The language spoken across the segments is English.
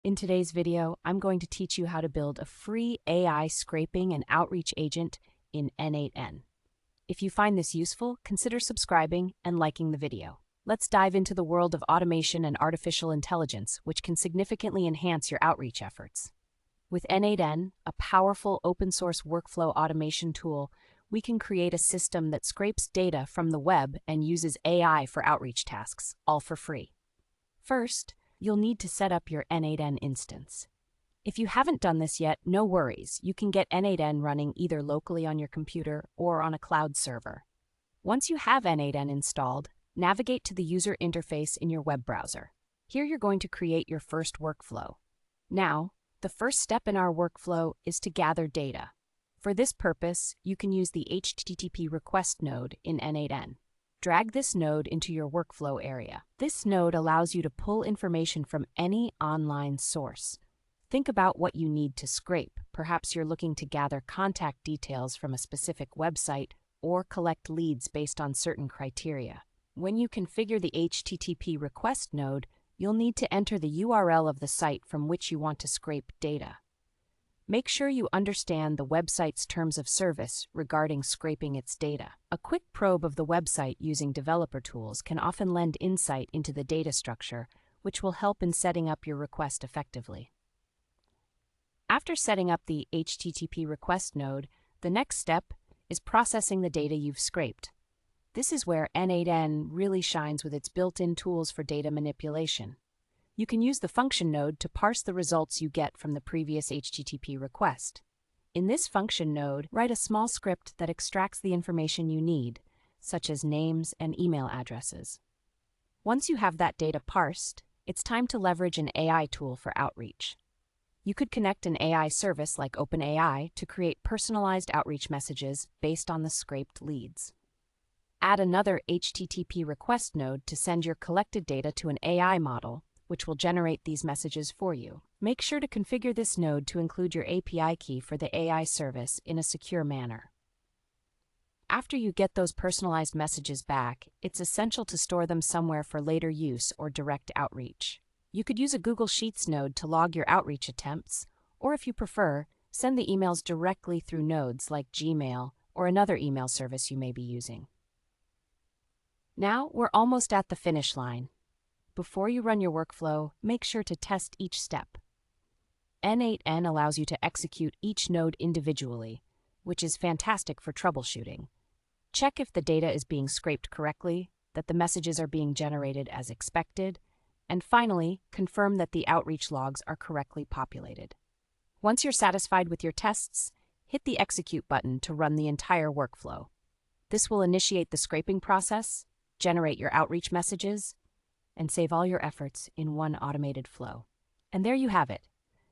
In today's video, I'm going to teach you how to build a free AI scraping and outreach agent in n8n. If you find this useful, consider subscribing and liking the video. Let's dive into the world of automation and artificial intelligence, which can significantly enhance your outreach efforts. With n8n, a powerful open-source workflow automation tool, we can create a system that scrapes data from the web and uses AI for outreach tasks, all for free. First, you'll need to set up your n8n instance. If you haven't done this yet, no worries. You can get n8n running either locally on your computer or on a cloud server. Once you have n8n installed, navigate to the user interface in your web browser. Here you're going to create your first workflow. Now, the first step in our workflow is to gather data. For this purpose, you can use the HTTP request node in n8n. Drag this node into your workflow area. This node allows you to pull information from any online source. Think about what you need to scrape. Perhaps you're looking to gather contact details from a specific website or collect leads based on certain criteria. When you configure the HTTP request node, you'll need to enter the URL of the site from which you want to scrape data. Make sure you understand the website's terms of service regarding scraping its data. A quick probe of the website using developer tools can often lend insight into the data structure, which will help in setting up your request effectively. After setting up the HTTP request node, the next step is processing the data you've scraped. This is where n8n really shines with its built-in tools for data manipulation. You can use the function node to parse the results you get from the previous HTTP request. In this function node, write a small script that extracts the information you need, such as names and email addresses. Once you have that data parsed, it's time to leverage an AI tool for outreach. You could connect an AI service like OpenAI to create personalized outreach messages based on the scraped leads. Add another HTTP request node to send your collected data to an AI model, which will generate these messages for you. Make sure to configure this node to include your API key for the AI service in a secure manner. After you get those personalized messages back, it's essential to store them somewhere for later use or direct outreach. You could use a Google Sheets node to log your outreach attempts, or if you prefer, send the emails directly through nodes like Gmail or another email service you may be using. Now we're almost at the finish line. Before you run your workflow, make sure to test each step. n8n allows you to execute each node individually, which is fantastic for troubleshooting. Check if the data is being scraped correctly, that the messages are being generated as expected, and finally, confirm that the outreach logs are correctly populated. Once you're satisfied with your tests, hit the Execute button to run the entire workflow. This will initiate the scraping process, generate your outreach messages, and save all your efforts in one automated flow. And there you have it.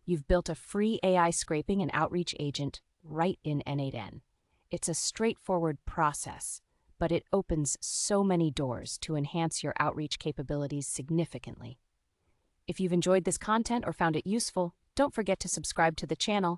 You've built a free AI scraping and outreach agent right in n8n. It's a straightforward process, but it opens so many doors to enhance your outreach capabilities significantly. If you've enjoyed this content or found it useful, don't forget to subscribe to the channel